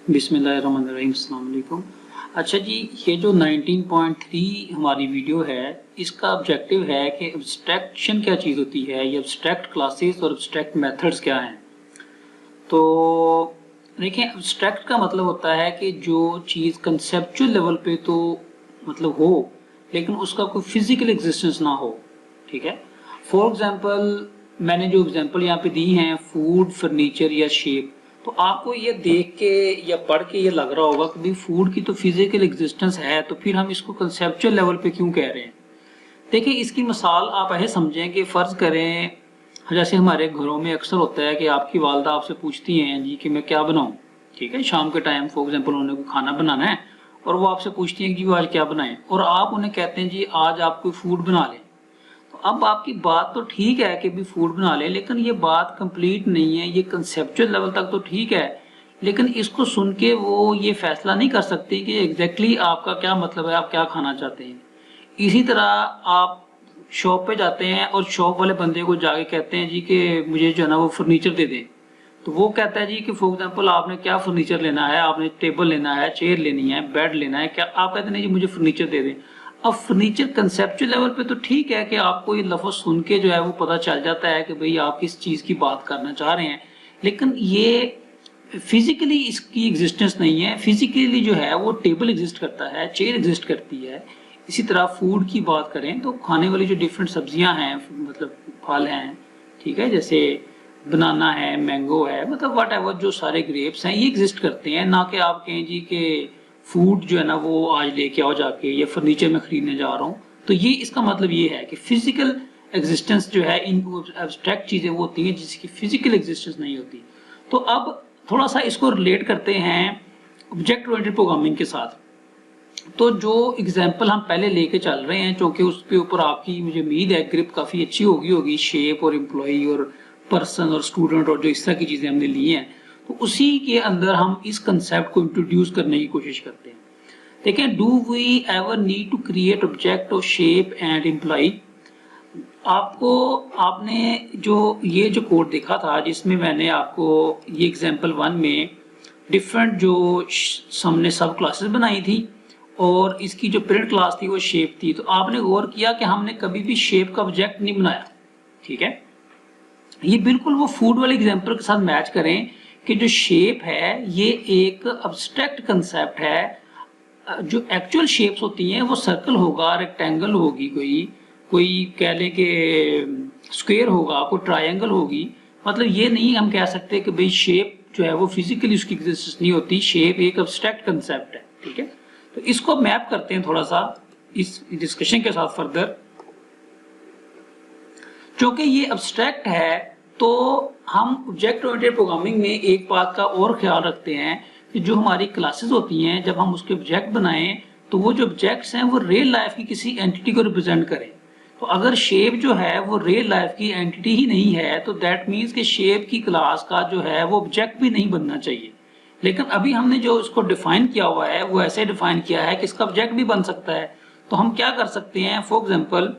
बिस्मिल्लाहिर्रहमानिर्रहीम, अस्सलाम वालेकुम। अच्छा जी, ये जो 19.3 हमारी वीडियो है, इसका ऑब्जेक्टिव है कि एब्स्ट्रैक्शन क्या चीज़ होती है, ये एब्स्ट्रैक्ट क्लासेस और एब्स्ट्रैक्ट मेथड्स क्या हैं। तो देखिए, एब्स्ट्रैक्ट का मतलब होता है कि जो चीज़ कंसेप्चुअल लेवल पे तो मतलब हो, लेकिन उसका कोई फिजिकल एग्जिस्टेंस ना हो। ठीक है। फॉर एग्जांपल, मैंने जो एग्जांपल यहाँ पे दी हैं, फूड, फर्नीचर या शेप, तो आपको ये देख के या पढ़ के ये लग रहा होगा कि भाई फूड की तो फिजिकल एग्जिस्टेंस है, तो फिर हम इसको कंसेप्चुअल लेवल पे क्यों कह रहे हैं। देखिए, इसकी मिसाल आप ऐसे समझें कि फ़र्ज़ करें, जैसे हमारे घरों में अक्सर होता है कि आपकी वालदा आपसे पूछती हैं जी कि मैं क्या बनाऊं। ठीक है, शाम के टाइम फॉर एग्जांपल उन्होंने कोई खाना बनाना है और वो आपसे पूछती हैं कि वो आज क्या बनाएं, और आप उन्हें कहते हैं जी आज आप कोई फूड बना लें। तो अब आपकी बात तो ठीक है कि भी फूड बना लें, लेकिन ये बात कंप्लीट नहीं है। ये कंसेप्चुअल लेवल तक तो ठीक है, लेकिन इसको सुन के वो ये फैसला नहीं कर सकते कि एग्जैक्टली आपका क्या मतलब है, आप क्या खाना चाहते हैं। इसी तरह आप शॉप पे जाते हैं और शॉप वाले बंदे को जाके कहते हैं जी कि मुझे जो है ना वो फर्नीचर दे दें। तो वो कहता है जी कि फॉर एग्जांपल आपने क्या फर्नीचर लेना है, आपने टेबल लेना है, चेयर लेनी है, बेड लेना है, क्या आप कहते हैं जी मुझे फर्नीचर दे दें। अब फर्नीचर कंसेप्चुअल लेवल पे तो ठीक है कि आपको ये लफ्ज़ सुन के जो है वो पता चल जाता है कि भाई आप किस चीज़ की बात करना चाह रहे हैं, लेकिन ये फिजिकली इसकी एग्जिस्टेंस नहीं है। फिजिकली जो है वो टेबल एग्जिस्ट करता है, चेयर एग्जिस्ट करती है। इसी तरह फूड की बात करें तो खाने वाली जो डिफरेंट सब्जियां हैं, मतलब फल हैं, ठीक है, जैसे बनाना है, मैंगो है, मतलब वट एवर, जो सारे ग्रेप्स हैं ये एग्जिस्ट करते हैं। ना कि आप कहें जी कि फूड जो है ना वो आज लेके आओ जाके, या फर्नीचर में खरीदने जा रहा हूँ। तो ये इसका मतलब ये है कि फिजिकल एग्जिस्टेंस जो है, इन एब्स्ट्रैक्ट चीज़ें वो होती हैं जिसकी फिजिकल एग्जिस्टेंस नहीं होती। तो अब थोड़ा सा इसको रिलेट करते हैं ऑब्जेक्ट ओरिएंटेड प्रोग्रामिंग के साथ। तो जो एग्जाम्पल हम पहले लेके चल रहे हैं, क्योंकि उसके ऊपर आपकी मुझे उम्मीद है ग्रिप काफ़ी अच्छी होगी, शेप और एम्प्लॉय और पर्सन और स्टूडेंट और जो इस तरह की चीज़ें हमने ली हैं, तो उसी के अंदर हम इस कंसेप्ट को इंट्रोड्यूस करने की कोशिश करते हैं। देखें, do we ever need to create object और शेप एंड एम्प्लॉय। आपने ये जो कोड देखा था, जिसमें मैंने आपको ये एग्जाम्पल 1 में डिफरेंट जो हमने सब क्लासेस बनाई थी और इसकी जो पेरेंट क्लास थी वो शेप थी, तो आपने गौर किया कि हमने कभी भी शेप का ऑब्जेक्ट नहीं बनाया। ठीक है, ये बिल्कुल वो फूड वाले एग्जाम्पल के साथ मैच करें कि जो शेप है ये एक अब्स्ट्रैक्ट कंसेप्ट है। जो एक्चुअल शेप्स होती हैं वो सर्कल होगा, रेक्टेंगल होगी, कोई कह लें कि स्क्वायर होगा, कोई ट्रायंगल होगी। मतलब ये नहीं हम कह सकते कि भाई शेप जो है वो फिजिकली उसकी एग्जिस्टेंस नहीं होती। शेप एक अब्स्ट्रैक्ट कंसेप्ट है। ठीक है, तो इसको मैप करते हैं थोड़ा सा इस डिस्कशन के साथ फर्दर। क्योंकि ये अब्स्ट्रैक्ट है तो हम ऑब्जेक्ट ओरिएंटेड प्रोग्रामिंग में एक बात का और ख्याल रखते हैं कि जो हमारी क्लासेस होती हैं, जब हम उसके ऑब्जेक्ट बनाएं तो वो जो ऑब्जेक्ट्स हैं वो रियल लाइफ की किसी एंटिटी को रिप्रेजेंट करें। तो अगर शेप जो है वो रियल लाइफ की एंटिटी ही नहीं है, तो दैट मीन्स कि शेप की क्लास का जो है वो ऑब्जेक्ट भी नहीं बनना चाहिए। लेकिन अभी हमने जो इसको डिफाइन किया हुआ है वो ऐसे डिफाइन किया है कि इसका ऑब्जेक्ट भी बन सकता है। तो हम क्या कर सकते हैं, फॉर एग्जाम्पल,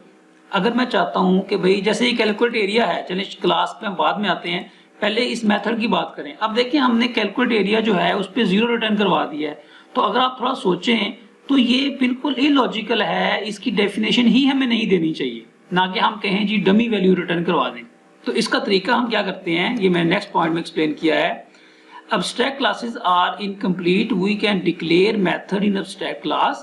अगर मैं चाहता हूं कि भाई जैसे ये कैलकुलेट एरिया है, चलिए क्लास में बाद में आते हैं, पहले इस मेथड की बात करें। अब देखिए, हमने कैलकुलेट एरिया जो है उस पर 0 रिटर्न करवा दिया है। तो अगर आप थोड़ा सोचें तो ये बिल्कुल इलॉजिकल है, इसकी डेफिनेशन ही हमें नहीं देनी चाहिए, ना कि हम कहें जी डमी वैल्यू रिटर्न करवा दें। तो इसका तरीका हम क्या करते हैं, ये मैंने नेक्स्ट पॉइंट में एक्सप्लेन किया है। abstract classes are incomplete. We can declare method in abstract class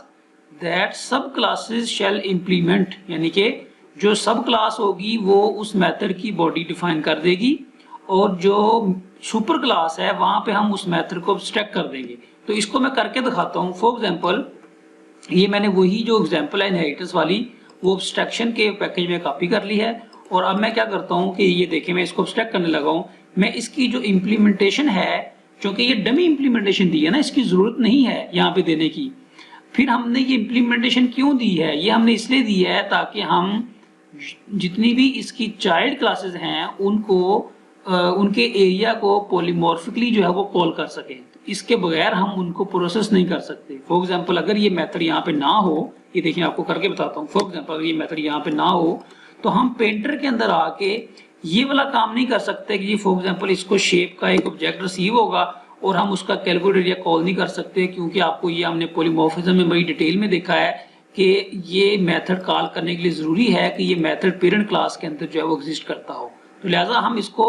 that sub classes shall implement, यानी कि जो सब क्लास होगी वो उस मेथड की बॉडी डिफाइन कर देगी और जो सुपर क्लास है वहां पे हम उस मेथड को abstract कर देंगे। तो इसको मैं करके दिखाता हूँ। फॉर एग्जांपल, ये मैंने वही जो एग्जांपल है इनहेरिटेंस वाली, वो abstraction के पैकेज में कॉपी कर ली है। और अब मैं क्या करता हूँ कि ये देखिए, मैं इसको abstract करने लगा हूँ। मैं इसकी जो इम्प्लीमेंटेशन है, क्योंकि ये डमी इम्प्लीमेंटेशन दी है ना, इसकी जरूरत नहीं है यहाँ पे देने की। फिर हमने ये इम्प्लीमेंटेशन क्यों दी है, ये हमने इसलिए दी है ताकि हम जितनी भी इसकी चाइल्ड क्लासेस हैं उनको उनके एरिया को पॉलीमॉर्फिकली जो है वो कॉल कर सकें। इसके बगैर हम उनको प्रोसेस नहीं कर सकते। फॉर एग्जांपल, अगर ये मेथड यहाँ पे ना हो, ये देखिए आपको करके बताता हूँ। फॉर एग्जांपल, अगर ये मेथड यहाँ पे ना हो तो हम पेंटर के अंदर आके ये वाला काम नहीं कर सकते कि जी फॉर एग्जांपल इसको शेप का एक ऑब्जेक्ट रिसीव होगा और हम उसका कैलकुलेट एरिया कॉल नहीं कर सकते, क्योंकि आपको ये हमने पॉलीमॉर्फिज्म में बड़ी डिटेल में देखा है कि ये मेथड कॉल करने के लिए जरूरी है कि ये मेथड पेरेंट क्लास के अंदर जो है वो एग्जिस्ट करता हो। तो लिहाजा हम इसको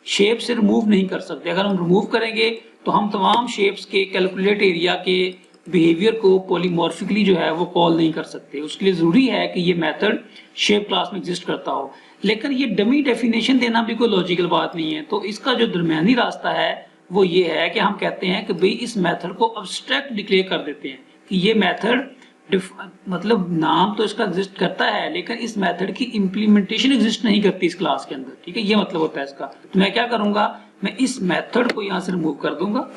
शेप से रिमूव नहीं कर सकते। अगर हम रिमूव करेंगे तो हम तमाम शेप्स के कैलकुलेट एरिया के बिहेवियर को पॉलीमॉर्फिकली जो है वो कॉल नहीं कर सकते। उसके लिए जरूरी है कि ये मेथड शेप क्लास में एग्जिस्ट करता हो। लेकिन ये डमी डेफिनेशन देना भी कोई लॉजिकल बात नहीं है। तो इसका जो दरमियानी रास्ता है वो ये है कि हम कहते हैं कि भाई इस मेथड को अब्स्ट्रैक्ट डिक्लेयर कर देते हैं कि ये मेथड मतलब नाम तो इसका एग्जिस्ट करता है लेकिन इस मेथड की इंप्लीमेंटेशन एग्जिस्ट नहीं करती इस क्लास के अंदर। ठीक है, ये मतलब होता है इसका। तो मैं क्या करूंगा, मैं इस मेथड को यहाँ से रिमूव कर दूंगा,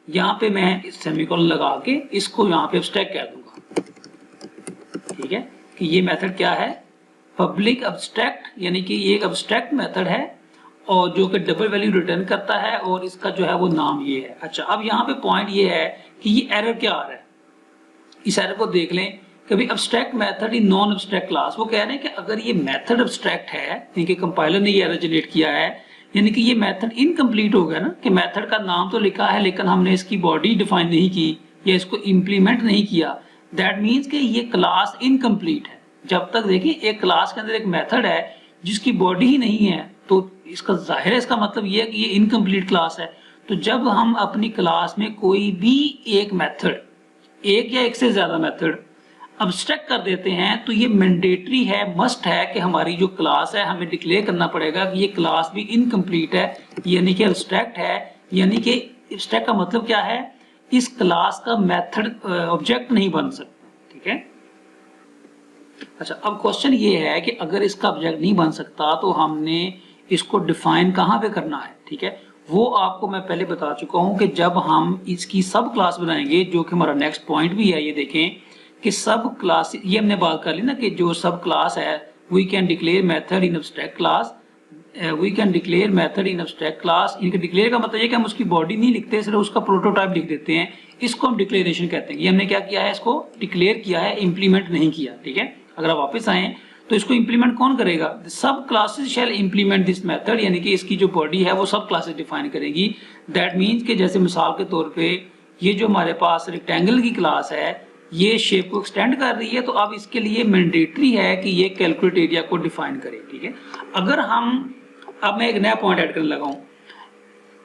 यहाँ पे मैं सेमीकोलन लगा के इसको यहाँ पे अब्स्ट्रैक्ट कह दूंगा। ठीक है, कि ये मेथड क्या है, पब्लिक अब्स्ट्रैक्ट, यानी कि ये एक अब्स्ट्रैक्ट मेथड है और जो कि डबल वैल्यू रिटर्न करता है और इसका जो है वो नाम ये है। अच्छा, अब यहाँ पे पॉइंट ये है कि ये एरर क्या आ रहा है, इस एरर को देख लें कि भाई abstract method in non abstract class. वो कह रहे हैं कि अगर ये मेथड अब्स्ट्रैक्ट है, यानी कि कंपाइलर ने ये एरर जनरेट किया है, यानी कि ये मेथड इनकम्प्लीट हो गया ना, कि मेथड का नाम तो लिखा है लेकिन हमने इसकी बॉडी डिफाइन नहीं की या इसको इम्प्लीमेंट नहीं किया। दैट मीन्स कि ये क्लास इनकम्प्लीट है। जब तक देखिए एक क्लास के अंदर एक मेथड है जिसकी बॉडी ही नहीं है तो इसका जाहिर है इसका मतलब ये है कि ये इनकम्प्लीट क्लास है। तो जब हम अपनी क्लास में कोई भी एक मेथड, एक या एक से ज्यादा मेथड अब्स्ट्रैक्ट कर देते हैं तो ये मैंडेटरी है, मस्ट है कि हमारी जो क्लास है हमें डिक्लेयर करना पड़ेगा कि ये क्लास भी इनकम्प्लीट है, यानी कि अब्स्ट्रैक्ट है। यानी कि अब्स्ट्रैक्ट का मतलब क्या है, इस क्लास का मेथड ऑब्जेक्ट नहीं बन सकता। ठीक है, अच्छा अब क्वेश्चन ये है कि अगर इसका ऑब्जेक्ट नहीं बन सकता तो हमने इसको डिफाइन कहाँ पे करना है। ठीक है, वो आपको मैं पहले बता चुका हूं कि जब हम इसकी सब क्लास बनाएंगे, जो कि हमारा नेक्स्ट पॉइंट भी है, ये देखें कि सब क्लास, ये हमने बात कर ली ना कि जो सब क्लास है we can declare method in abstract class, we can declare method in abstract class. इनके डिक्लेयर का मतलब ये कि हम उसकी बॉडी नहीं लिखते, सिर्फ उसका प्रोटोटाइप लिख देते हैं, इसको हम डिक्लेरेशन कहते हैं। ये हमने क्या किया है, इसको डिक्लेयर किया है, इंप्लीमेंट नहीं किया। ठीक है, अगर आप वापस आए तो इसको इंप्लीमेंट कौन करेगा, subclasses shall implement this method, यानी कि इसकी जो बॉडी है वो सब क्लासेस डिफाइन करेगी। दैट मीन्स कि जैसे मिसाल के तौर पे ये जो हमारे पास रेक्टेंगल की क्लास है ये शेप को एक्सटेंड कर रही है, तो अब इसके लिए मैंडेटरी है कि ये कैलकुलेट एरिया को डिफाइन करे। ठीक है, अगर हम, अब मैं एक नया पॉइंट ऐड करने लगा हूं,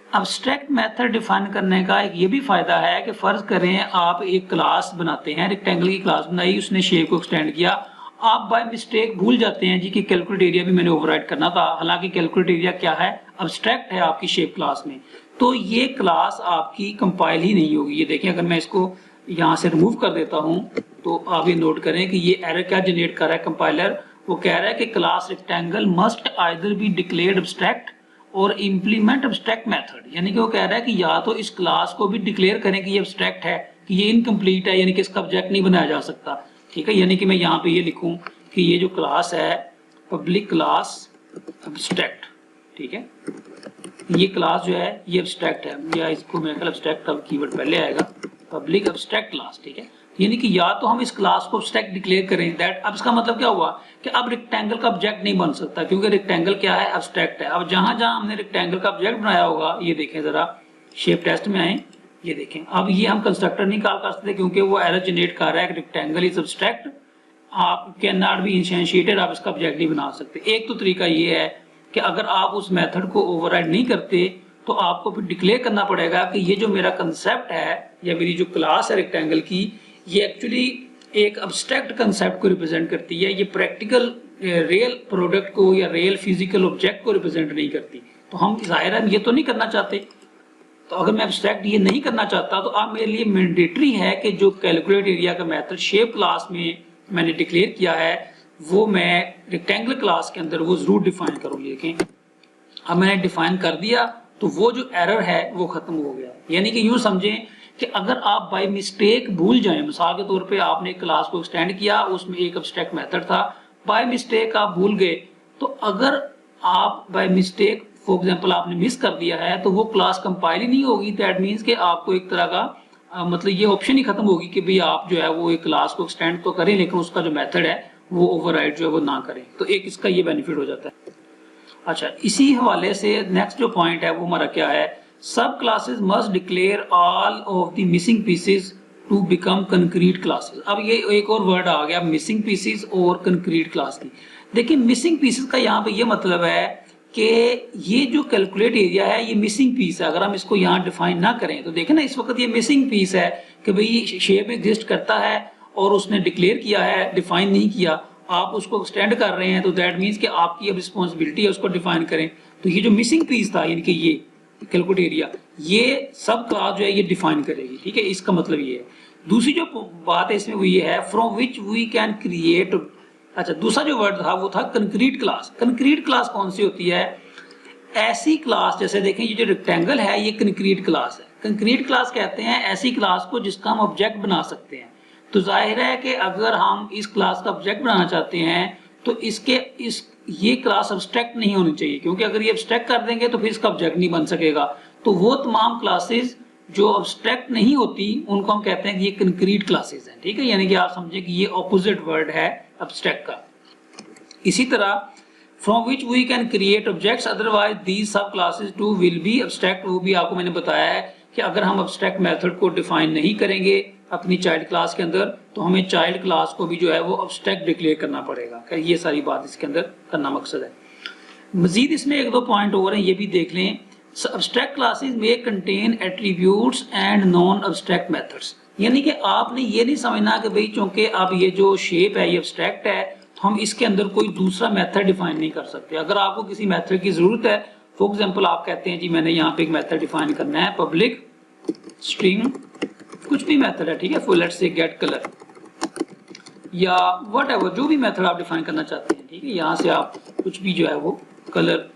अब्स्ट्रैक्ट मेथड डिफाइन करने का एक ये भी फायदा है कि फर्ज करें आप एक क्लास बनाते हैं, रेक्टेंगल की क्लास बनाई, उसने शेप को एक्सटेंड किया, आप बाय मिस्टेक भूल जाते हैं जी कि कैलकुलेट एरिया भी मैंने ओवरराइड करना था, हालांकि कैलकुलेट एरिया क्या है, अब्स्ट्रैक्ट है आपकी शेप क्लास में, तो ये क्लास आपकी कंपाइल ही नहीं होगी। ये देखें, अगर मैं इसको यहाँ से रिमूव कर देता हूँ तो आप ये नोट करें कि ये एरर क्या जनरेट कर रहा है कंपाइलर, वो कह रहा है कि class rectangle must either be declared abstract और इम्प्लीमेंट अब्स्ट्रैक्ट मेथड, यानी कि वो कह रहा है कि या तो इस क्लास को भी डिक्लेयर करें कि ये अब्स्ट्रैक्ट है, कि ये इनकम्प्लीट है, यानी कि इसका ऑब्जेक्ट नहीं बनाया जा सकता। ठीक है, यानी कि मैं यहाँ पे ये लिखूं कि ये जो क्लास है पब्लिक क्लास अब्स्ट्रैक्ट, ठीक है, ये क्लास जो है ये अब्स्ट्रैक्ट है, या इसको मेरे ख्याल अब्स्ट्रैक्ट का कीवर्ड पहले आएगा, पब्लिक अब्स्ट्रैक्ट क्लास। ठीक है, यानी कि या तो हम इस क्लास को अब्स्ट्रैक्ट डिक्लेयर करें, दैट अब इसका मतलब क्या हुआ कि अब रेक्टेंगल का ऑब्जेक्ट नहीं बन सकता, क्योंकि रेक्टेंगल क्या है, अब्स्ट्रैक्ट है। अब जहां जहां हमने रेक्टेंगल का ऑब्जेक्ट बनाया होगा, ये देखें जरा, शेप टेस्ट में आए, ये देखें, अब ये हम कंस्ट्रक्टर नहीं कॉल कर सकते क्योंकि वो एरर जनरेट कर रहा है कि रेक्टेंगल इज अब्स्ट्रैक्ट, आप कैन नॉट बी इंस्टेंशिएटेड, आप इसका ऑब्जेक्ट नहीं बना सकते। एक तो तरीका ये है कि अगर आप उस मेथड को ओवरराइड नहीं करते तो आपको फिर डिक्लेयर करना पड़ेगा कि ये जो मेरा कंसेप्ट है या मेरी जो क्लास है रेक्टेंगल की, ये एक्चुअली एक अब्स्ट्रैक्ट कंसेप्ट को रिप्रेजेंट करती है, ये प्रैक्टिकल रियल प्रोडक्ट को या रियल फिजिकल ऑब्जेक्ट को रिप्रेजेंट नहीं करती। तो हम जाहिर है ये तो नहीं करना चाहते, तो अगर मैं अब्स्ट्रैक्ट ये नहीं करना चाहता तो अब मेरे लिए मैंडेटरी है कि जो कैलकुलेट एरिया का मेथड शेप क्लास में मैंने डिक्लेयर किया है वो मैं रेक्टेंगल क्लास के अंदर वो जरूर डिफाइन करूँ। देखें, अब मैंने डिफाइन कर दिया तो वो जो एरर है वो खत्म हो गया। यानी कि यूं समझें कि अगर आप बाय मिस्टेक भूल जाएं, मिसाल के तौर पे आपने एक क्लास को एक्सटेंड किया, उसमें एक अब्स्ट्रैक्ट मेथड था, बाय मिस्टेक आप भूल गए, तो अगर आप बाय मिस्टेक फॉर एग्जांपल आपने मिस कर दिया है तो वो क्लास कंपाइल ही नहीं होगी। दैट मीन्स कि आपको एक तरह का मतलब ये ऑप्शन ही खत्म होगी कि भाई आप जो है वो एक क्लास को एक्सटेंड तो करें लेकिन उसका जो मेथड है वो ओवरराइड जो है वो ना करें। तो एक इसका ये बेनिफिट हो जाता है। अच्छा, इसी हवाले से नेक्स्ट जो पॉइंट है वो हमारा क्या है subclasses must declare all of the missing pieces to become concrete classes. अब ये एक और वर्ड आ गया मिसिंग पीसेस और कंक्रीट क्लास की। देखिए मिसिंग पीसेस का यहाँ पे ये मतलब है कि ये जो कैलकुलेट एरिया है ये मिसिंग पीस है। अगर हम इसको यहाँ डिफाइन ना करें तो देखें ना इस वक्त ये मिसिंग पीस है कि भाई शेप एग्जिस्ट करता है और उसने डिक्लेयर किया है, डिफाइन नहीं किया, आप उसको एक्सटेंड कर रहे हैं, तो दैट मीन्स कि आपकी अब रिस्पॉन्सिबिलिटी है उसको डिफाइन करें। तो ये जो मिसिंग पीस था यानी कि ये कैलकुलेट एरिया, ये सब क्लास जो है ये डिफाइन करेगी, ठीक है, इसका मतलब ये है। दूसरी जो बात है इसमें वो ये है from which we can create. अच्छा, दूसरा जो वर्ड था वो था कंक्रीट क्लास। कंक्रीट क्लास कौन सी होती है? ऐसी क्लास, जैसे देखें ये जो रेक्टेंगल है ये कंक्रीट क्लास है। कंक्रीट क्लास कहते हैं ऐसी क्लास को जिसका हम ऑब्जेक्ट बना सकते हैं। तो जाहिर है कि अगर हम इस क्लास का ऑब्जेक्ट बनाना चाहते हैं तो ये क्लास अब्स्ट्रैक्ट नहीं होनी चाहिए, क्योंकि अगर ये अब्स्ट्रैक्ट कर देंगे तो फिर इसका ऑब्जेक्ट नहीं बन सकेगा। तो वो तमाम क्लासेस जो अब्स्ट्रैक्ट नहीं होती उनको हम कहते हैं कि ये कंक्रीट क्लासेस हैं, ठीक है। यानी कि आप समझे कि ये ऑपोजिट वर्ड है अब्स्ट्रैक्ट का। इसी तरह from which we can create objects, otherwise these सब classes too will be abstract। वो भी आपको मैंने बताया है कि अगर हम abstract method को define नहीं करेंगे अपनी child class के अंदर तो हमें child class को भी जो है वो abstract declare करना पड़ेगा। ये सारी बात इसके अंदर करना मकसद है। मजीद इसमें एक दो पॉइंट और हैं, ये भी देख लें। abstract classes may contain attributes and non-abstract methods। यानी कि आपने ये नहीं समझना कि भाई चूंकि अब ये जो शेप है ये abstract है तो हम इसके अंदर कोई दूसरा मेथड डिफाइन नहीं कर सकते। अगर आपको किसी मेथड की जरूरत है, फॉर एग्जांपल आप कहते हैं जी मैंने यहाँ पे एक मेथड डिफाइन करना है, पब्लिक स्ट्रिंग कुछ भी मेथड है, ठीक है, for let's say get colour या व्हाटएवर, जो भी मेथड आप डिफाइन करना चाहते हैं, ठीक है, यहाँ से आप कुछ भी जो है वो कलर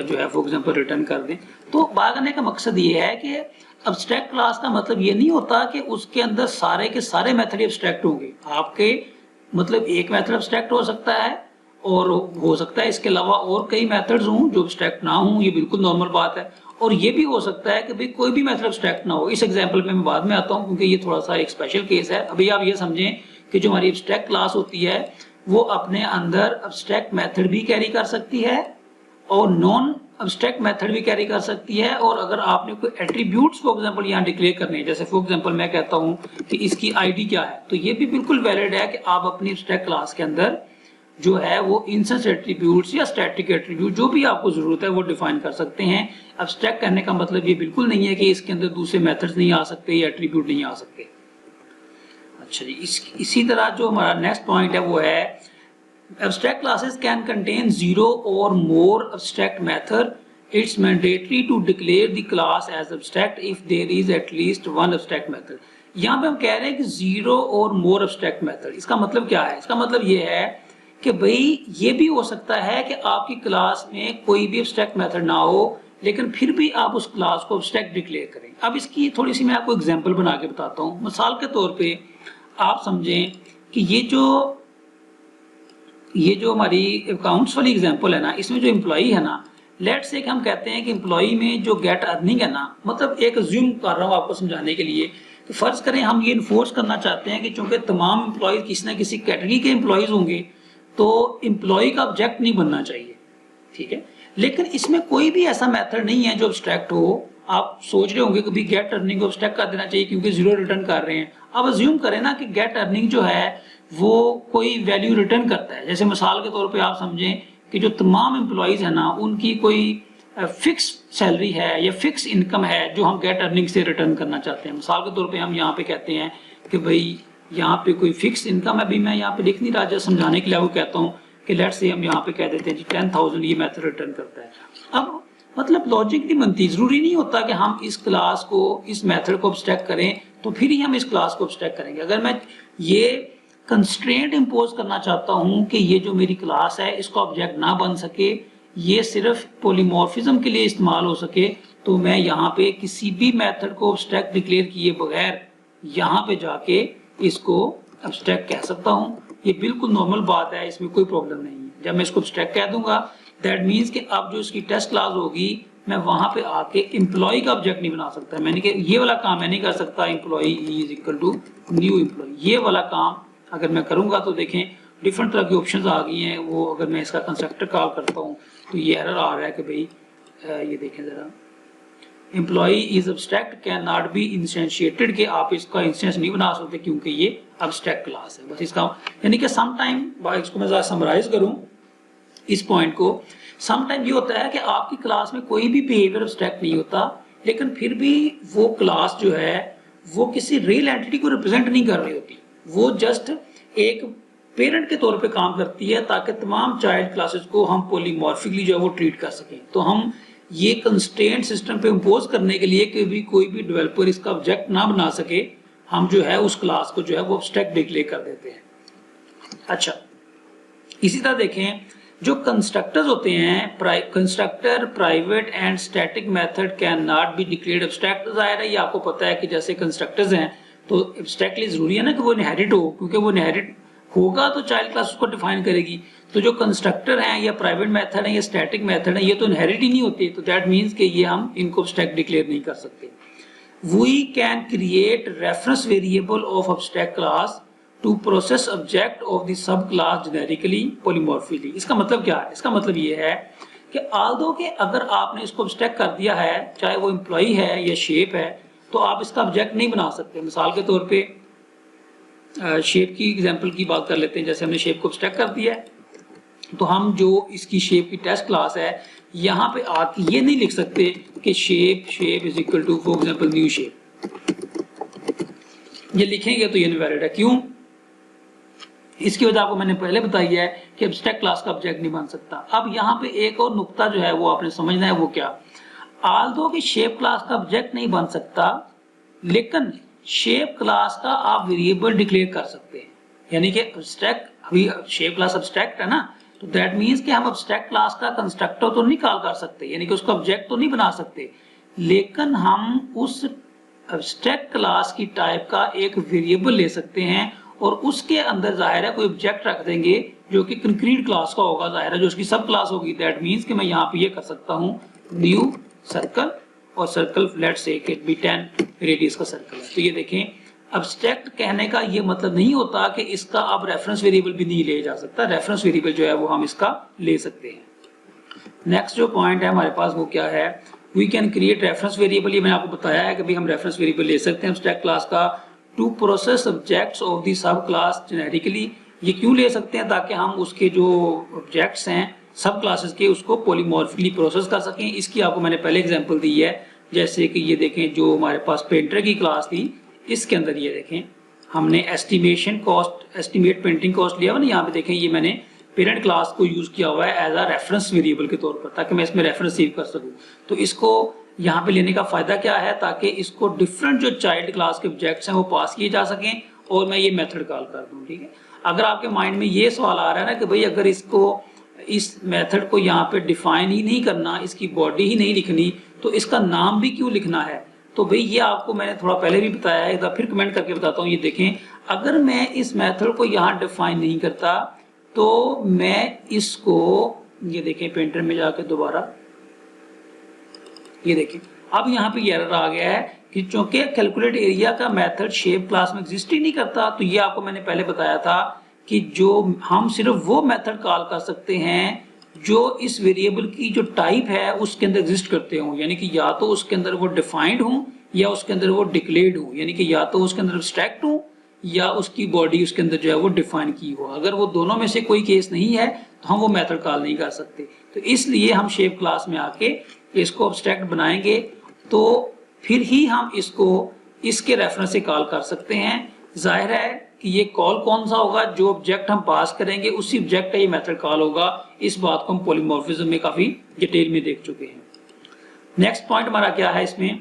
जो है फॉर एग्जांपल रिटर्न कर दें। तो बात करने का मकसद ये है कि अब्स्ट्रैक्ट क्लास का मतलब ये नहीं होता कि उसके अंदर सारे के सारे मेथड अब्स्ट्रैक्ट होंगे। आपके मतलब एक मेथड अब्स्ट्रैक्ट हो सकता है और हो सकता है इसके अलावा और कई मेथड्स हों जो अब्स्ट्रैक्ट ना हों, ये बिल्कुल नॉर्मल बात है। और ये भी हो सकता है कि भाई कोई भी मेथड अब्स्ट्रैक्ट ना हो। इस एग्जांपल पे मैं बाद में आता हूँ क्योंकि ये थोड़ा सा एक स्पेशल केस है। अभी आप ये समझें कि जो हमारी अब्स्ट्रैक्ट क्लास होती है वो अपने अंदर अब्स्ट्रैक्ट मेथड भी कैरी कर सकती है और नॉन अब्स्ट्रैक्ट मेथड भी कैरी कर सकती है। और अगर आपने कोई एट्रीब्यूट्स फॉर एग्जांपल यहाँ डिक्लेयर करने हैं, जैसे फॉर एग्जांपल मैं कहता हूँ कि इसकी आईडी क्या है, तो ये भी बिल्कुल वैलिड है कि आप अपनी अब्स्ट्रैक्ट क्लास के अंदर जो है वो इंस्टेंस एट्रीब्यूट्स या स्टैटिक एट्रीब्यूट जो भी आपको जरूरत है वो डिफाइन कर सकते हैं। अब्स्ट्रैक्ट करने का मतलब ये बिल्कुल नहीं है कि इसके अंदर दूसरे मेथड्स नहीं आ सकते या एट्रीब्यूट नहीं आ सकते। अच्छा जी, इसी तरह जो हमारा नेक्स्ट पॉइंट है वो है abstract classes can contain 0 or more abstract method. It's mandatory to declare the class as abstract if there is at least one abstract method। यहाँ पे हम कह रहे हैं कि 0 और more abstract method। इसका मतलब क्या है? इसका मतलब ये है कि भाई ये भी हो सकता है कि आपकी क्लास में कोई भी abstract method ना हो लेकिन फिर भी आप उस क्लास को abstract डिक्लेयर करें। अब इसकी थोड़ी सी मैं आपको एग्जाम्पल बना के बताता हूँ। मिसाल के तौर पे आप समझें कि ये जो हमारी अकाउंट्स वाली एग्जांपल है ना, इसमें जो एम्प्लॉई है ना, लेट्स से हम कहते हैं कि एम्प्लॉई में जो गेट अर्निंग है ना, मतलब एक अज्यूम कर रहा हूँ आपको समझाने के लिए कि फर्ज करें हम ये इन्फोर्स करना चाहते हैं कि चूंकि तमाम एम्प्लॉय किसी न किसी कैटेगरी के एम्प्लॉयज होंगे तो एम्प्लॉय का ऑब्जेक्ट नहीं बनना चाहिए, ठीक है। लेकिन इसमें कोई भी ऐसा मेथड नहीं है जो अब्स्ट्रैक्ट हो। आप सोच रहे होंगे कि भी गेट अर्निंग को अब्स्ट्रैक्ट कर देना चाहिए क्योंकि 0 रिटर्न कर रहे हैं। अब अज्यूम करें ना कि गेट अर्निंग जो है वो कोई वैल्यू रिटर्न करता है। जैसे मिसाल के तौर पे आप समझें कि जो तमाम एम्प्लॉयज है ना उनकी कोई फिक्स सैलरी है या फिक्स इनकम है जो हम गेट अर्निंग से रिटर्न करना चाहते हैं। मिसाल के तौर पे हम यहाँ पे कहते हैं कि भाई यहाँ पे कोई फिक्स इनकम है, अभी मैं यहाँ पे लिख नहीं रहा, जब समझाने के लिए आपको कहता हूँ कि लेट्स से हम यहाँ पे कह देते हैं जी 10,000 ये मेथड रिटर्न करता है। अब मतलब लॉजिक नहीं बनती, जरूरी नहीं होता कि हम इस क्लास को इस मेथड को अब्स्ट्रैक्ट करें तो फिर ही हम इस क्लास को अब्स्ट्रैक्ट करेंगे। अगर मैं ये कंस्ट्रेंट इंपोज करना चाहता हूं कि ये जो मेरी क्लास है इसका ऑब्जेक्ट ना बन सके, ये सिर्फ पॉलीमॉर्फिज्म के लिए इस्तेमाल हो सके, तो मैं यहाँ पे किसी भी मेथड को अब्स्ट्रैक्ट डिक्लेयर किए बगैर यहाँ पे जाके इसको अब्स्ट्रैक्ट कह सकता हूँ। ये बिल्कुल नॉर्मल बात है, इसमें कोई प्रॉब्लम नहीं है। जब मैं इसको अब्स्ट्रैक्ट कह दूंगा दैट मीन्स कि अब जो इसकी टेस्ट क्लास होगी मैं वहां पे आके एम्प्लॉय का ऑब्जेक्ट नहीं बना सकता। मैंने कि ये वाला काम मैं नहीं कर सकता, employ is equal to new employ, ये वाला काम अगर मैं करूंगा तो देखें डिफरेंट तरह की ऑप्शंस आ गई हैं। वो अगर मैं इसका कंस्ट्रक्टर कॉल करता हूँ तो ये एरर आ रहा है कि भाई ये देखें ज़रा employee is abstract can not be instantiated, कि आप इसका इंस्टेंस नहीं बना सकते क्योंकि ये एब्स्ट्रैक्ट क्लास है। बस इसका यानी कि सम टाइम, इसको मैं ज़रा समराइज करूं इस पॉइंट को, सम टाइम ये होता है कि आपकी क्लास में कोई भी बिहेवियर एब्स्ट्रैक्ट नहीं होता, लेकिन फिर भी वो क्लास जो है वो किसी रियल एंटिटी को रिप्रेजेंट नहीं कर रही होती, वो जस्ट एक पेरेंट के तौर पे काम करती है ताकि तमाम चाइल्ड क्लासेस को हम पॉलीमॉर्फिकली जो है वो ट्रीट कर सकें। तो हम ये कंस्ट्रेंट सिस्टम पे इम्पोज करने के लिए कि भी कोई भी डेवलपर इसका ऑब्जेक्ट ना बना सके, हम जो है उस क्लास को जो है वो एब्स्ट्रैक्ट डिक्लेयर कर देते हैं। अच्छा, इसी तरह देखें जो कंस्ट्रक्टर्स होते हैं, constructor private and static method can not be declared abstract. जाहिर है ये आपको पता है कि जैसे कंस्ट्रक्टर्स हैं तो एब्स्ट्रैक्टली जरूरी है ना कि वो इनहेरिट हो, क्योंकि वो इनहेरिट होगा तो चाइल्ड क्लास उसको डिफाइन करेगी। तो जो कंस्ट्रक्टर हैं या प्राइवेट मेथड है या स्टैटिक मेथड है, ये तो इनहेरिट ही नहीं होते, तो दैट मीन्स कि ये हम इनको एब्स्ट्रैक्ट डिक्लेयर नहीं कर सकते। We can create reference variable of abstract class to process object of the सब क्लास जेनेरिकली पॉलीमॉर्फिकली। इसका मतलब क्या है? इसका मतलब ये है कि आल्दो के अगर आपने इसको एब्स्ट्रैक्ट कर दिया है, चाहे वो एम्प्लॉई है या शेप है, तो आप इसका ऑब्जेक्ट नहीं बना सकते। मिसाल के तौर पे शेप की एग्जांपल की बात कर लेते हैं। जैसे हमने शेप को एब्स्ट्रैक्ट कर दिया है, तो हम जो इसकी शेप की टेस्ट क्लास है, यहाँ पे आके ये नहीं लिख सकते कि shape is equal to for example new shape. ये लिखेंगे तो ये इनवैलिड है। क्यों? इसकी वजह आपको मैंने पहले बताई है कि एब्स्ट्रैक्ट क्लास का ऑब्जेक्ट नहीं बन सकता। अब यहाँ पे एक और नुक्ता जो है वो आपने समझना है, वो क्या? आल्दो की शेप क्लास का ऑब्जेक्ट नहीं बन सकता, लेकिन शेप क्लास का आप वेरिएबल डिक्लेयर कर सकते हैं। यानी कि एब्स्ट्रैक्ट, अभी शेप क्लास एब्स्ट्रैक्ट है ना, तो दैट मीन्स कि हम एब्स्ट्रैक्ट क्लास का कंस्ट्रक्टर तो नहीं कॉल कर सकते, यानी कि उसका ऑब्जेक्ट तो नहीं बना सकते, लेकिन हम उस एब्स्ट्रैक्ट क्लास की टाइप का एक वेरिएबल ले सकते हैं और उसके अंदर जाहिर है कोई ऑब्जेक्ट रख देंगे जो कि कंक्रीट क्लास का होगा, जाहिर है जो उसकी सब क्लास होगी। दैट मीन्स कि मैं यहाँ पे ये कर सकता हूँ न्यू सर्कल, और सर्कल लेट्स से कि भी 10 रेडियस का सर्कल है। तो ये देखें, एब्स्ट्रैक्ट कहने का ये मतलब नहीं होता कि इसका अब रेफरेंस वेरिएबल भी नहीं ले जा सकता। रेफरेंस वेरिएबल जो है वो हम इसका ले सकते हैं। नेक्स्ट जो पॉइंट है हमारे पास वो क्या है? We can create reference variable. ये मैंने आपको बताया है कि भाई हम रेफरेंस वेरिएबल ले सकते हैं एब्स्ट्रैक्ट क्लास का to process objects of the सब क्लास जेनेरिकली। ये क्यों ले सकते हैं? ताकि हम उसके जो ऑब्जेक्ट्स हैं सब क्लासेस के, उसको पॉलीमॉर्फिकली प्रोसेस कर सकें। इसकी आपको मैंने पहले एग्जांपल दी है, जैसे कि ये देखें जो हमारे पास पेंटर की क्लास थी, इसके अंदर ये देखें हमने estimation cost, estimate painting cost लिया हुआ ना, यहाँ पे देखें ये मैंने पेरेंट क्लास को यूज किया हुआ है एज अ रेफरेंस वेरिएबल के तौर पर, ताकि मैं इसमें रेफरेंस सेव कर सकूं। तो इसको यहाँ पे लेने का फायदा क्या है? ताकि इसको डिफरेंट जो चाइल्ड क्लास के ऑब्जेक्ट्स हैं वो पास किए जा सकें और मैं ये मेथड कॉल कर दूं। ठीक है, अगर आपके माइंड में ये सवाल आ रहा है ना कि भाई अगर इसको, इस मेथड को यहाँ पे डिफाइन ही नहीं करना, इसकी बॉडी ही नहीं लिखनी, तो इसका नाम भी क्यों लिखना है? तो भाई ये आपको मैंने थोड़ा पहले भी बताया है, एक बार फिर कमेंट करके बताता हूँ। ये देखें, अगर मैं इस मेथड को यहाँ डिफाइन नहीं करता तो मैं इसको, ये देखें पेंटर में जाके दोबारा ये देखें, अब यहाँ पे ये एरर आ गया है कि चूंकि कैलकुलेट एरिया का मेथड शेप क्लास में एग्जिस्ट ही नहीं करता। तो ये आपको मैंने पहले बताया था कि जो हम सिर्फ वो मेथड कॉल कर सकते हैं जो इस वेरिएबल की जो टाइप है उसके अंदर एग्जिस्ट करते हों, यानी कि या तो उसके अंदर वो डिफाइंड हो या उसके अंदर वो डिक्लेयर्ड हो, यानी कि या तो उसके अंदर एब्स्ट्रैक्ट हो या उसकी बॉडी उसके अंदर जो है वो डिफाइन की हो। अगर वो दोनों में से कोई केस नहीं है तो हम वो मेथड कॉल नहीं कर सकते। तो इसलिए हम शेप क्लास में आके इसको एब्स्ट्रैक्ट बनाएंगे, तो फिर ही हम इसको इसके रेफरेंस से कॉल कर सकते हैं। जाहिर है कि ये कॉल कौन सा होगा? जो ऑब्जेक्ट हम पास करेंगे उसी ऑब्जेक्ट का ये मेथड कॉल होगा। इस बात को हम पॉलीमॉर्फिज्म में काफी डिटेल में देख चुके हैं। नेक्स्ट पॉइंट हमारा क्या है इसमें?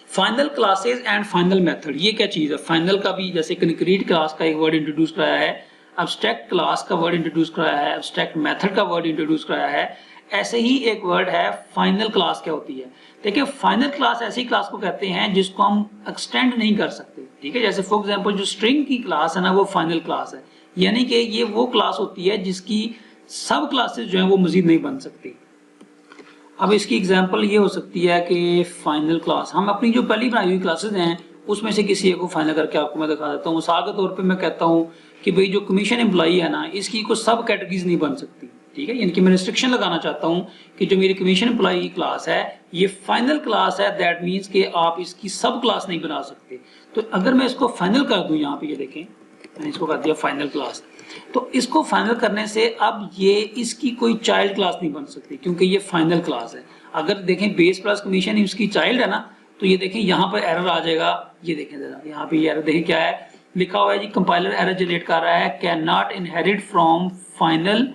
Final classes and final method. ये क्या चीज है? फाइनल का भी जैसे कंक्रीट क्लास का एक वर्ड इंट्रोड्यूस कराया है, एब्स्ट्रैक्ट क्लास का वर्ड इंट्रोड्यूस कराया है, एब्स्ट्रैक्ट मेथड का वर्ड इंट्रोड्यूस कराया है, ऐसे ही एक वर्ड है फाइनल क्लास क्या होती है। देखिए, फाइनल क्लास ऐसी क्लास को कहते हैं जिसको हम एक्सटेंड नहीं कर सकते। ठीक है, जैसे फॉर एग्जांपल जो स्ट्रिंग की क्लास है ना, वो फाइनल क्लास है, यानी कि ये वो क्लास होती है जिसकी सब क्लासेस जो है वो मजीद नहीं बन सकती। अब इसकी एग्जांपल ये हो सकती है कि फाइनल क्लास, हम अपनी जो पहली बनाई हुई क्लासेस हैं उसमें से किसी एक को फाइनल करके आपको मैं दिखा देता हूँ। मिसाल के तौर पे मैं कहता हूँ कि भाई जो कमीशन एम्प्लॉई है ना, इसकी कोई सब कैटेगरीज नहीं बन सकती। ठीक है, यानी कि मैं रिस्ट्रिक्शन लगाना चाहता हूं कि जो मेरी कमीशन एम्प्लॉय की क्लास है ये फाइनल क्लास है, दैट मीन्स कि आप इसकी सब क्लास नहीं बना सकते। तो अगर मैं इसको फाइनल कर दूं, यहाँ पे ये देखें मैंने इसको कर दिया फाइनल क्लास, तो इसको फाइनल करने से अब ये इसकी कोई चाइल्ड क्लास नहीं बन सकती क्योंकि ये फाइनल क्लास है। अगर देखें बेस प्लस कमीशन इसकी चाइल्ड है ना, तो ये देखें यहाँ पर एरर आ जाएगा। ये देखें जरा, यहाँ पे एरर देखें क्या है लिखा हुआ है जी, कंपाइलर एरर जनरेट कर रहा है, cannot inherit from final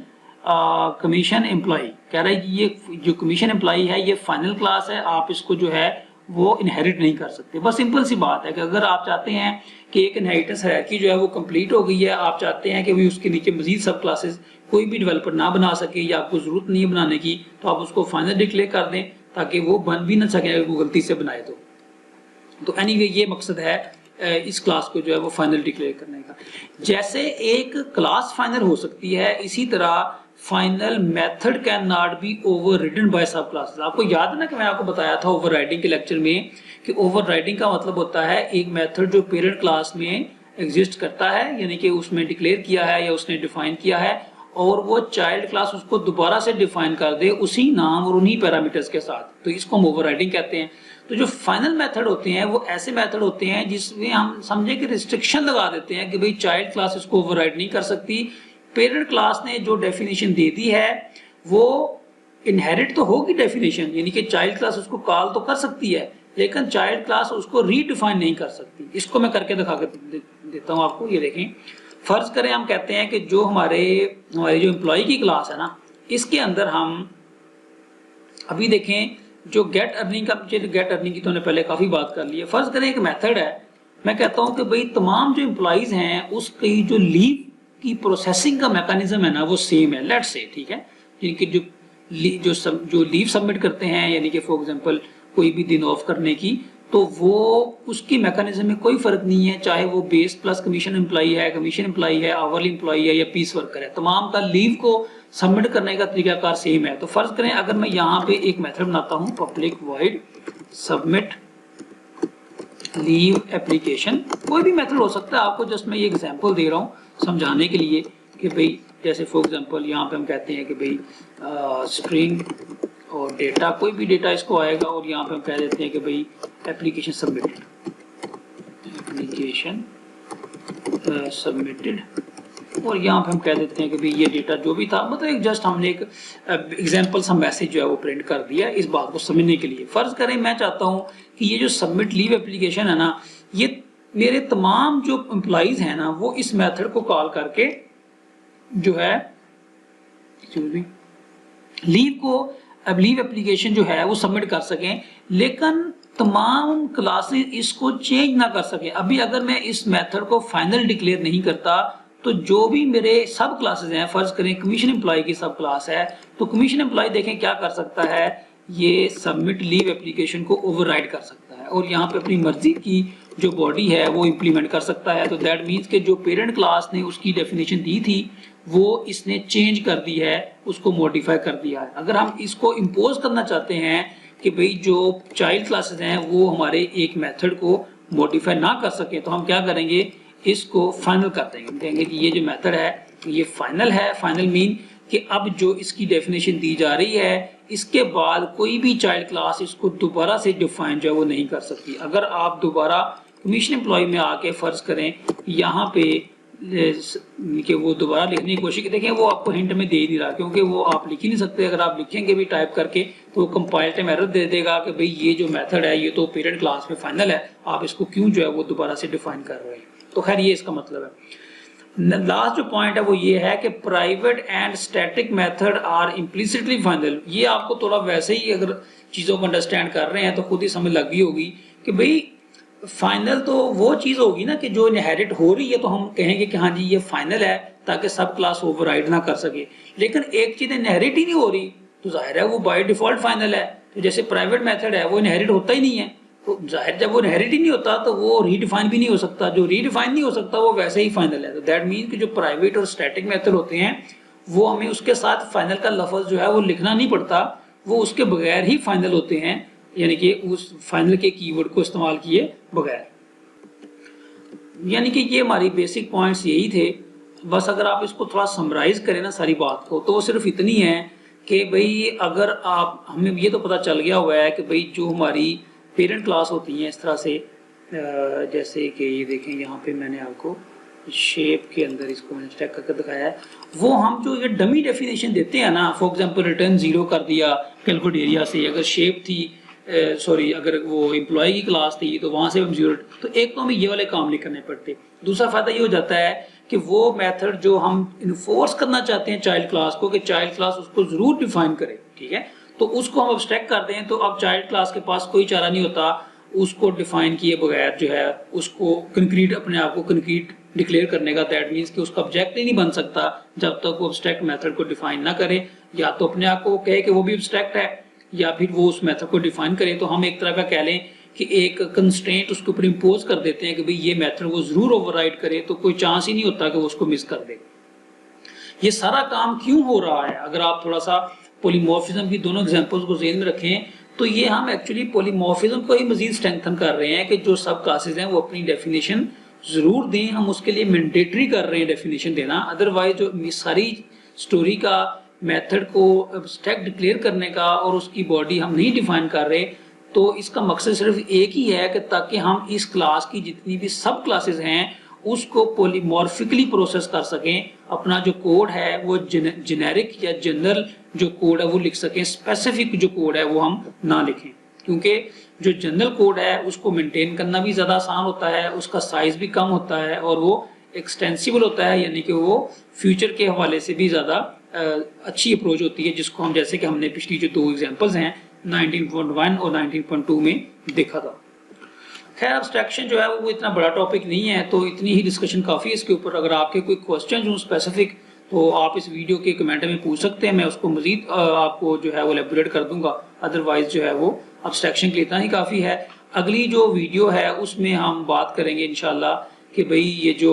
commission employ. कह रहा है कि ये जो कमीशन एम्प्लॉय है ये फाइनल क्लास है, आप इसको जो है वो इनहेरिट नहीं कर सकते। बस सिंपल सी बात है कि अगर आप चाहते हैं कि एक इनहेरिटेंस हायरार्की जो है वो कंप्लीट हो गई है, आप चाहते हैं कि भी उसके नीचे मजीद सब क्लासेस कोई भी डेवलपर ना बना सके या आपको जरूरत नहीं है बनाने की, तो आप उसको फाइनल डिक्लेयर कर दें ताकि वो बन भी ना सके अगर वो गलती से बनाए तो एनीवे ये मकसद है इस क्लास को जो है वो फाइनल डिक्लेयर करने का। जैसे एक क्लास फाइनल हो सकती है, इसी तरह final method can not be overridden by sub classes. आपको याद है ना कि मैंने आपको बताया था ओवरराइडिंग के लेक्चर में कि ओवरराइडिंग का मतलब होता है एक मेथड जो पेरेंट क्लास में एग्जिस्ट करता है, यानी कि उसमें डिक्लेयर किया है या उसने डिफाइन किया है, और वो चाइल्ड क्लास उसको दोबारा से डिफाइन कर दे उसी नाम और उन्हीं पैरामीटर्स के साथ, तो इसको हम ओवरराइडिंग कहते हैं। तो जो फाइनल मेथड होते हैं वो ऐसे मेथड होते हैं जिसमें हम समझे कि रिस्ट्रिक्शन लगा देते हैं कि भाई चाइल्ड क्लास इसको ओवरराइड नहीं कर सकती, पेरेंट क्लास ने जो डेफिनेशन दे दी है वो इनहेरिट तो होगी डेफिनेशन, यानी कि चाइल्ड क्लास उसको कॉल तो कर सकती है लेकिन चाइल्ड क्लास उसको रीडिफाइन नहीं कर सकती। इसको मैं करके दिखा कर देता हूँ आपको। ये देखें, फर्ज करें हम कहते हैं कि जो हमारी जो एम्प्लॉय की क्लास है ना, इसके अंदर हम अभी देखें जो गेट अर्निंग का, गेट अर्निंग की तो हमने पहले काफी बात कर ली है। फर्ज करें एक मेथड है, मैं कहता हूं कि भाई तमाम जो एम्प्लॉइज हैं उसकी जो लीव की प्रोसेसिंग का मैकेनिज्म है ना वो सेम है, लेट्स से, ठीक है, जिनकी जो लीव सबमिट करते हैं, यानी कि फॉर एग्जांपल कोई भी दिन ऑफ करने की, तो वो उसकी मैकेनिज्म में कोई फर्क नहीं है, चाहे वो बेस प्लस कमीशन एम्प्लॉई है, कमीशन एम्प्लॉई है, आवरली एम्प्लॉई है या पीस वर्कर है, तमाम का लीव को सबमिट करने का तरीकाकार सेम है। तो फर्ज करें अगर मैं यहाँ पे एक मेथड बनाता हूँ public void submit leave application, कोई भी मेथड हो सकता है, आपको जस्ट मैं ये एग्जांपल दे रहा हूँ समझाने के लिए कि भाई जैसे फॉर एग्जांपल यहाँ पे हम कहते हैं कि भाई स्ट्रिंग और डेटा, कोई भी डेटा इसको आएगा और यहाँ पे हम कह देते हैं कि भाई एप्लीकेशन सबमिटेड, एप्लीकेशन सबमिटेड, और यहाँ पे हम कह देते हैं कि भाई ये डेटा जो भी था, मतलब एक जस्ट हमने एक एग्जांपल सा मैसेज जो है वो प्रिंट कर दिया इस बात को समझने के लिए। फर्ज करें मैं चाहता हूँ कि ये जो सबमिट लीव एप्लीकेशन है ना, ये मेरे तमाम जो एम्प्लॉइज हैं ना वो इस मेथड को कॉल करके जो है लीव को, अब लीव एप्लीकेशन जो है वो सबमिट कर सकें, लेकिन तमाम क्लासेस इसको चेंज ना कर सके। अभी अगर मैं इस मेथड को फाइनल डिक्लेयर नहीं करता तो जो भी मेरे सब क्लासेस हैं, फर्ज करें कमीशन एम्प्लॉय की सब क्लास है, तो कमीशन एम्प्लॉय देखें क्या कर सकता है, ये सबमिट लीव एप्लीकेशन को ओवरराइड कर सकता है और यहाँ पे अपनी मर्जी की जो बॉडी है वो इम्प्लीमेंट कर सकता है। तो दैट मीन्स कि जो पेरेंट क्लास ने उसकी डेफिनेशन दी थी वो इसने चेंज कर दी है, उसको मॉडिफाई कर दिया है। अगर हम इसको इम्पोज करना चाहते हैं कि भाई जो चाइल्ड क्लासेस हैं वो हमारे एक मेथड को मॉडिफाई ना कर सके, तो हम क्या करेंगे, इसको फाइनल कर देंगे, कहेंगे कि ये जो मेथड है ये फाइनल है। फाइनल मीन कि अब जो इसकी डेफिनेशन दी जा रही है इसके बाद कोई भी चाइल्ड क्लास इसको दोबारा से डिफाइन जो है वो नहीं कर सकती। अगर आप दोबारा कमीशन एम्प्लॉय में आके फर्ज करें यहाँ पे कि वो दोबारा लिखने की कोशिश, देखें वो आपको हिंट में दे ही नहीं रहा क्योंकि वो आप लिख ही नहीं सकते। अगर आप लिखेंगे भी टाइप करके तो वो कंपाइल टाइम एरर दे देगा कि भाई ये जो मेथड है ये तो पेरेंट क्लास में फाइनल है, आप इसको क्यों जो है वो दोबारा से डिफाइन कर रहे हैं। तो खैर ये इसका मतलब है। लास्ट जो पॉइंट है वो ये है कि private and static method are implicitly final. ये आपको थोड़ा वैसे ही अगर चीज़ों को अंडरस्टैंड कर रहे हैं तो खुद ही समझ लग गई होगी कि भाई फाइनल तो वो चीज़ होगी ना कि जो इनहेरिट हो रही है तो हम कहेंगे कि हाँ जी ये फाइनल है ताकि सब क्लास ओवरराइड ना कर सके। लेकिन एक चीज़ इनहेरिट ही नहीं हो रही तो जाहिर है वो बाय डिफॉल्ट फाइनल है। तो जैसे प्राइवेट मेथड है वो इनहेरिट होता ही नहीं है, तो जाहिर जब वो इनहेरिट ही नहीं होता तो वो रीडिफाइन भी नहीं हो सकता, जो रीडिफाइन नहीं हो सकता वो वैसे ही फाइनल है। तो दैट मीन कि जो प्राइवेट और स्टैटिक मेथड होते हैं वो हमें उसके साथ फाइनल का लफ्ज जो है वो लिखना नहीं पड़ता, वो उसके बगैर ही फाइनल होते हैं, यानी कि उस फाइनल के कीवर्ड को इस्तेमाल किए बगैर। यानी कि ये हमारी बेसिक पॉइंट्स यही थे। बस अगर आप इसको थोड़ा समराइज करें ना सारी बात को, तो वो सिर्फ इतनी है कि भाई अगर आप, हमें ये तो पता चल गया हुआ है कि भाई जो हमारी पेरेंट क्लास होती हैं इस तरह से, जैसे कि ये देखें यहाँ पे मैंने आपको शेप के अंदर इसको मैंने स्टैक करके दिखाया है, वो हम जो ये डमी डेफिनेशन देते हैं ना, फॉर एग्जांपल रिटर्न 0 कर दिया कैलकुलेट एरिया से, अगर शेप थी अगर वो एम्प्लॉय की क्लास थी तो वहां से हम 0, तो एक तो हमें ये वाले काम नहीं करने पड़ते। दूसरा फायदा ये हो जाता है कि वो मेथड जो हम इन्फोर्स करना चाहते हैं चाइल्ड क्लास को, कि चाइल्ड क्लास उसको जरूर डिफाइन करे, ठीक है, तो उसको हम अब्स्ट्रैक्ट कर दें, तो अब चाइल्ड क्लास के पास कोई चारा नहीं होता उसको डिफाइन किए बगैर जो है उसको कंक्रीट, अपने आप को कंक्रीट डिक्लेयर करने का। दैट मीन्स कि उसका ऑब्जेक्ट ही नहीं बन सकता जब तक वो अब्स्ट्रैक्ट मेथड को डिफाइन ना करे, या तो अपने आप को कहे कि वो भी अब्स्ट्रैक्ट है, या फिर वो उस मेथड को डिफाइन करे। तो हम एक तरह का कह लें कि एक कंस्ट्रेंट उसके ऊपर इम्पोज कर देते हैं कि भाई ये मेथड वो जरूर ओवरराइड करे, तो कोई चांस ही नहीं होता कि वो उसको मिस कर दे। ये सारा काम क्यों हो रहा है, अगर आप थोड़ा सा पॉलीमॉर्फिज्म की दोनों एग्जांपल्स को ज़हन में रखें, तो ये हम एक्चुअली पॉलीमॉर्फिज्म को ही मजीद स्ट्रेंथन कर रहे हैं कि जो सब क्लासेस हैं वो अपनी डेफिनेशन जरूर दें, हम उसके लिए मैंडेटरी कर रहे हैं डेफिनेशन देना। अदरवाइज जो सारी स्टोरी का मेथड को एब्स्ट्रैक्ट डिक्लेयर करने का और उसकी बॉडी हम नहीं डिफाइन कर रहे, तो इसका मकसद सिर्फ एक ही है कि ताकि हम इस क्लास की जितनी भी सब क्लासेस हैं उसको पॉलीमॉर्फिकली प्रोसेस कर सकें, अपना जो कोड है वो जेनेरिक या जनरल जो कोड है वो लिख सकें, स्पेसिफिक जो कोड है वो हम ना लिखें, क्योंकि जो जनरल कोड है उसको मेंटेन करना भी ज़्यादा आसान होता है, उसका साइज भी कम होता है और वो एक्सटेंसिबल होता है, यानी कि वो फ्यूचर के हवाले से भी ज़्यादा अच्छी अप्रोच होती है, जिसको हम जैसे कि हमने पिछली जो 2 एग्जांपल्स हैं 19.1 और 19.2 में देखा था। खैर अब्स्ट्रैक्शन जो है वो इतना बड़ा टॉपिक नहीं है, तो इतनी ही डिस्कशन काफ़ी है इसके ऊपर। अगर आपके कोई क्वेश्चन हो स्पेसिफिक तो आप इस वीडियो के कमेंट में पूछ सकते हैं, मैं उसको मजीद आपको जो है वो एलेबोरेट कर दूंगा। अदरवाइज जो है वो अब्स्ट्रैक्शन के लिए इतना ही काफ़ी है। अगली जो वीडियो है उसमें हम बात करेंगे इंशाल्लाह कि भाई ये जो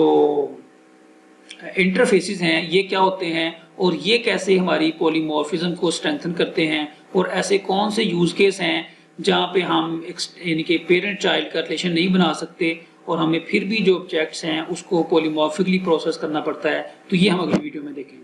इंटरफेसेस हैं ये क्या होते हैं और ये कैसे हमारी पॉलीमॉर्फिज्म को स्ट्रेंथन करते हैं, और ऐसे कौन से यूज केस हैं जहाँ पे हम यानी कि पेरेंट चाइल्ड का रिलेशन नहीं बना सकते और हमें फिर भी जो ऑब्जेक्ट्स हैं उसको पॉलीमॉर्फिकली प्रोसेस करना पड़ता है। तो ये हम अगली वीडियो में देखेंगे।